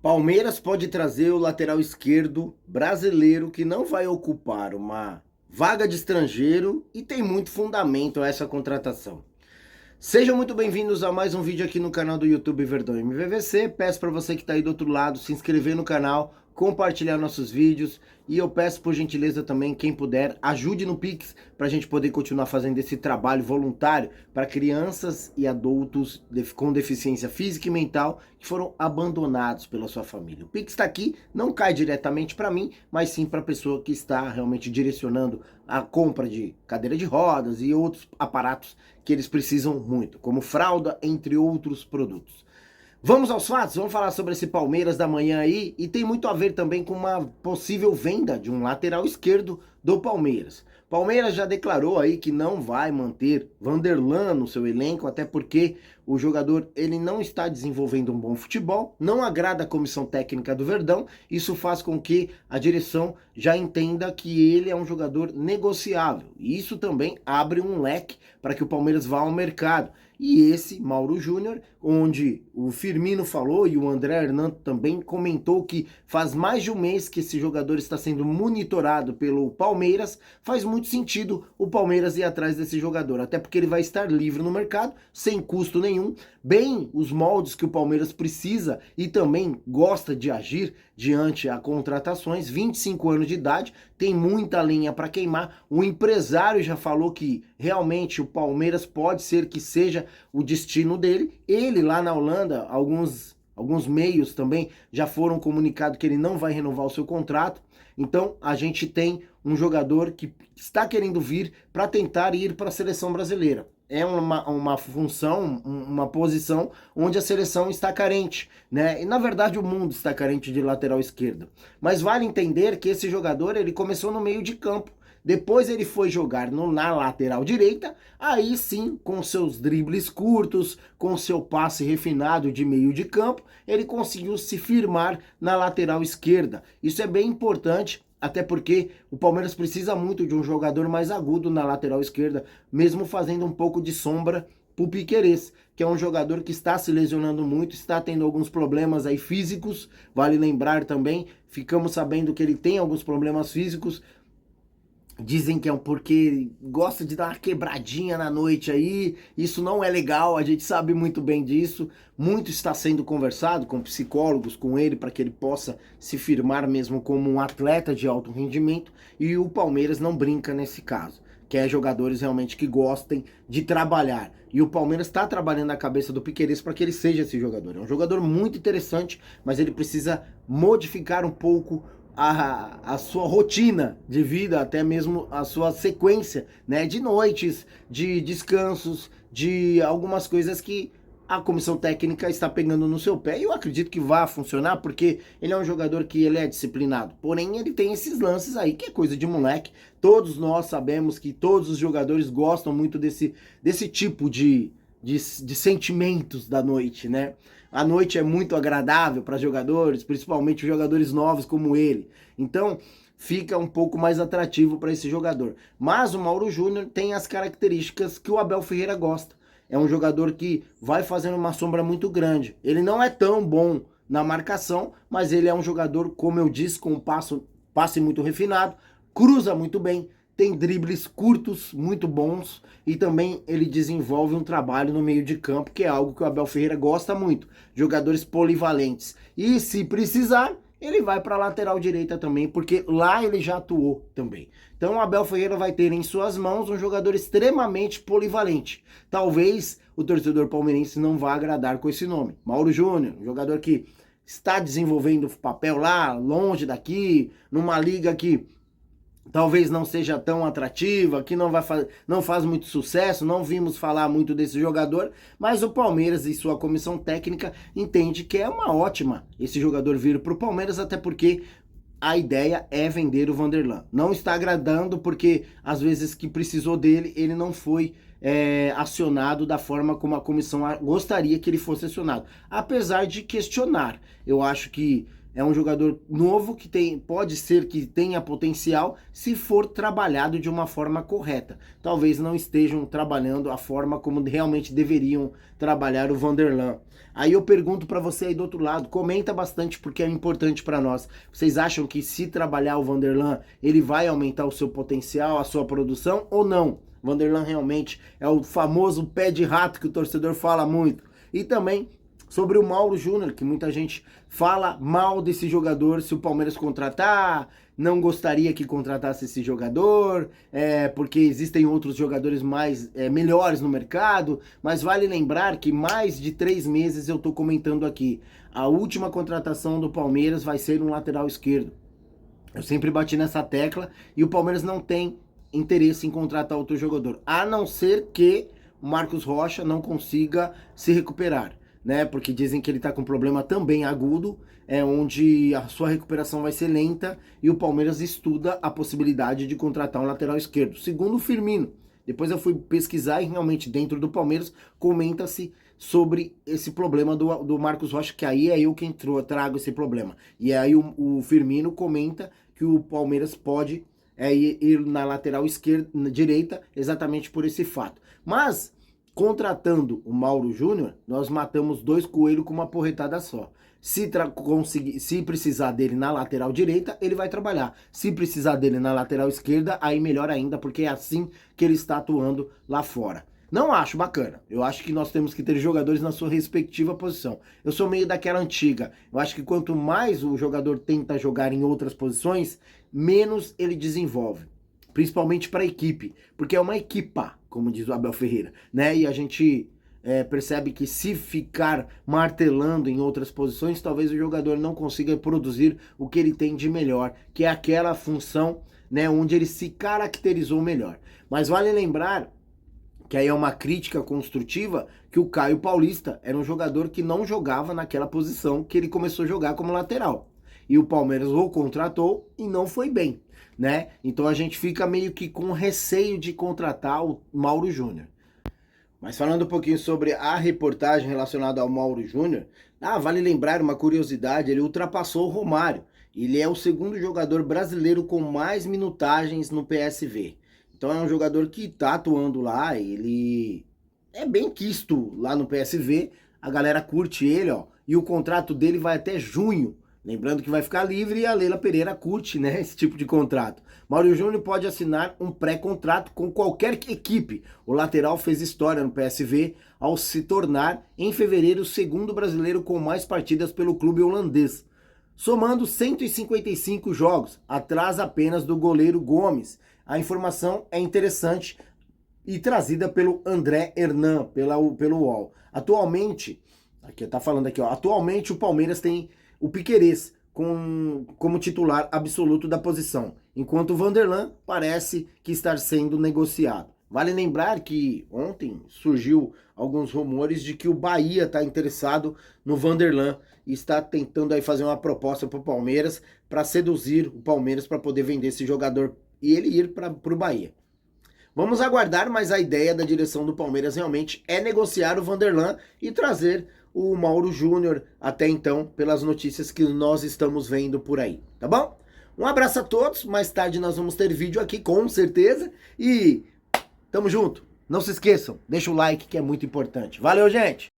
Palmeiras pode trazer o lateral esquerdo brasileiro que não vai ocupar uma vaga de estrangeiro e tem muito fundamento essa contratação. Sejam muito bem-vindos a mais um vídeo aqui no canal do YouTube Verdão MVVC. Peço para você que está aí do outro lado se inscrever no canal, compartilhar nossos vídeos e eu peço por gentileza também, quem puder, ajude no Pix para a gente poder continuar fazendo esse trabalho voluntário para crianças e adultos com deficiência física e mental que foram abandonados pela sua família. O Pix está aqui, não cai diretamente para mim, mas sim para a pessoa que está realmente direcionando a compra de cadeira de rodas e outros aparatos que eles precisam muito, como fralda, entre outros produtos. Vamos aos fatos, vamos falar sobre esse Palmeiras da manhã aí, e tem muito a ver também com uma possível venda de um lateral esquerdo do Palmeiras. Palmeiras já declarou aí que não vai manter Vanderlan no seu elenco, até porque o jogador ele não está desenvolvendo um bom futebol, não agrada a comissão técnica do Verdão, isso faz com que a direção já entenda que ele é um jogador negociável, e isso também abre um leque para que o Palmeiras vá ao mercado. E esse Mauro Júnior, onde o Firmino falou e o André Hernando também comentou que faz mais de um mês que esse jogador está sendo monitorado pelo Palmeiras, faz muito sentido o Palmeiras ir atrás desse jogador, até porque ele vai estar livre no mercado, sem custo nenhum, bem os moldes que o Palmeiras precisa e também gosta de agir diante a contratações, 25 anos de idade, tem muita lenha para queimar, o empresário já falou que realmente o Palmeiras pode ser que seja o destino dele, ele lá na Holanda, alguns meios também já foram comunicados que ele não vai renovar o seu contrato, então a gente tem um jogador que está querendo vir para tentar ir para a seleção brasileira. É uma função, uma posição onde a seleção está carente, né? E na verdade o mundo está carente de lateral esquerdo. Mas vale entender que esse jogador ele começou no meio de campo. Depois ele foi jogar na lateral direita, aí sim, com seus dribles curtos, com seu passe refinado de meio de campo, ele conseguiu se firmar na lateral esquerda. Isso é bem importante, até porque o Palmeiras precisa muito de um jogador mais agudo na lateral esquerda, mesmo fazendo um pouco de sombra pro Piquerez, que é um jogador que está se lesionando muito, está tendo alguns problemas aí físicos, vale lembrar também, ficamos sabendo que ele tem alguns problemas físicos, dizem que é porque gosta de dar uma quebradinha na noite aí, isso não é legal, a gente sabe muito bem disso, muito está sendo conversado com psicólogos, com ele, para que ele possa se firmar mesmo como um atleta de alto rendimento, e o Palmeiras não brinca nesse caso, quer jogadores realmente que gostem de trabalhar, e o Palmeiras está trabalhando na cabeça do Piquerez para que ele seja esse jogador, é um jogador muito interessante, mas ele precisa modificar um pouco a sua rotina de vida, até mesmo a sua sequência, né, de noites, de descansos, de algumas coisas que a comissão técnica está pegando no seu pé, e eu acredito que vai funcionar, porque ele é um jogador que ele é disciplinado, porém ele tem esses lances aí, que é coisa de moleque, todos nós sabemos que todos os jogadores gostam muito desse tipo de sentimentos da noite, né? A noite é muito agradável para jogadores, principalmente jogadores novos como ele. Então, fica um pouco mais atrativo para esse jogador. Mas o Mauro Júnior tem as características que o Abel Ferreira gosta. É um jogador que vai fazendo uma sombra muito grande. Ele não é tão bom na marcação, mas ele é um jogador, como eu disse, com um passe muito refinado, cruza muito bem, tem dribles curtos, muito bons, e também ele desenvolve um trabalho no meio de campo, que é algo que o Abel Ferreira gosta muito, jogadores polivalentes. E se precisar, ele vai para a lateral direita também, porque lá ele já atuou também. Então o Abel Ferreira vai ter em suas mãos um jogador extremamente polivalente. Talvez o torcedor palmeirense não vá agradar com esse nome. Mauro Júnior, um jogador que está desenvolvendo papel lá, longe daqui, numa liga que talvez não seja tão atrativa, que não faz muito sucesso, não vimos falar muito desse jogador, mas o Palmeiras e sua comissão técnica entende que é uma ótima esse jogador vir para o Palmeiras, até porque a ideia é vender o Vanderlan. Não está agradando porque às vezes que precisou dele, ele não foi acionado da forma como a comissão gostaria que ele fosse acionado. Apesar de questionar, eu acho que é um jogador novo que pode ser que tenha potencial se for trabalhado de uma forma correta. Talvez não estejam trabalhando a forma como realmente deveriam trabalhar o Vanderlan. Aí eu pergunto para você aí do outro lado, comenta bastante porque é importante para nós. Vocês acham que se trabalhar o Vanderlan, ele vai aumentar o seu potencial, a sua produção ou não? Vanderlan realmente é o famoso pé de rato que o torcedor fala muito. E também sobre o Mauro Júnior, que muita gente fala mal desse jogador, se o Palmeiras contratar, não gostaria que contratasse esse jogador, porque existem outros jogadores melhores no mercado, mas vale lembrar que mais de 3 meses eu estou comentando aqui, a última contratação do Palmeiras vai ser um lateral esquerdo. Eu sempre bati nessa tecla e o Palmeiras não tem interesse em contratar outro jogador, a não ser que o Marcos Rocha não consiga se recuperar, né? Porque dizem que ele tá com um problema também agudo, onde a sua recuperação vai ser lenta e o Palmeiras estuda a possibilidade de contratar um lateral esquerdo. Segundo o Firmino, depois eu fui pesquisar e realmente dentro do Palmeiras comenta-se sobre esse problema do Marcos Rocha, que aí é eu quem trago esse problema. E aí o Firmino comenta que o Palmeiras pode ir na lateral direita exatamente por esse fato. Mas, contratando o Mauro Júnior, nós matamos 2 coelhos com uma porretada só. Se precisar dele na lateral direita, ele vai trabalhar. Se precisar dele na lateral esquerda, aí melhor ainda, porque é assim que ele está atuando lá fora. Não acho bacana. Eu acho que nós temos que ter jogadores na sua respectiva posição. Eu sou meio daquela antiga. Eu acho que quanto mais o jogador tenta jogar em outras posições, menos ele desenvolve. Principalmente para a equipe. Porque é uma equipa, como diz o Abel Ferreira, né? E a gente percebe que se ficar martelando em outras posições, talvez o jogador não consiga produzir o que ele tem de melhor, que é aquela função, né, onde ele se caracterizou melhor. Mas vale lembrar que aí é uma crítica construtiva, que o Caio Paulista era um jogador que não jogava naquela posição que ele começou a jogar como lateral. E o Palmeiras o contratou e não foi bem, né? Então a gente fica meio que com receio de contratar o Mauro Júnior. Mas falando um pouquinho sobre a reportagem relacionada ao Mauro Júnior, vale lembrar uma curiosidade, ele ultrapassou o Romário. Ele é o segundo jogador brasileiro com mais minutagens no PSV. Então é um jogador que tá atuando lá, ele é bem quisto lá no PSV, a galera curte ele, ó, e o contrato dele vai até junho. Lembrando que vai ficar livre e a Leila Pereira curte, né, esse tipo de contrato. Mauro Júnior pode assinar um pré-contrato com qualquer equipe. O lateral fez história no PSV ao se tornar, em fevereiro, o segundo brasileiro com mais partidas pelo clube holandês, somando 155 jogos, atrás apenas do goleiro Gomes. A informação é interessante e trazida pelo André Hernan, pelo UOL. Atualmente, atualmente o Palmeiras tem o Piquerez como titular absoluto da posição, enquanto o Vanderlan parece que está sendo negociado. Vale lembrar que ontem surgiu alguns rumores de que o Bahia está interessado no Vanderlan e está tentando aí fazer uma proposta para o Palmeiras para seduzir o Palmeiras para poder vender esse jogador e ele ir para o Bahia. Vamos aguardar, mas a ideia da direção do Palmeiras realmente é negociar o Vanderlan e trazer o Mauro Júnior até então, pelas notícias que nós estamos vendo por aí, tá bom? Um abraço a todos, mais tarde nós vamos ter vídeo aqui com certeza e tamo junto. Não se esqueçam, deixa o like que é muito importante. Valeu, gente!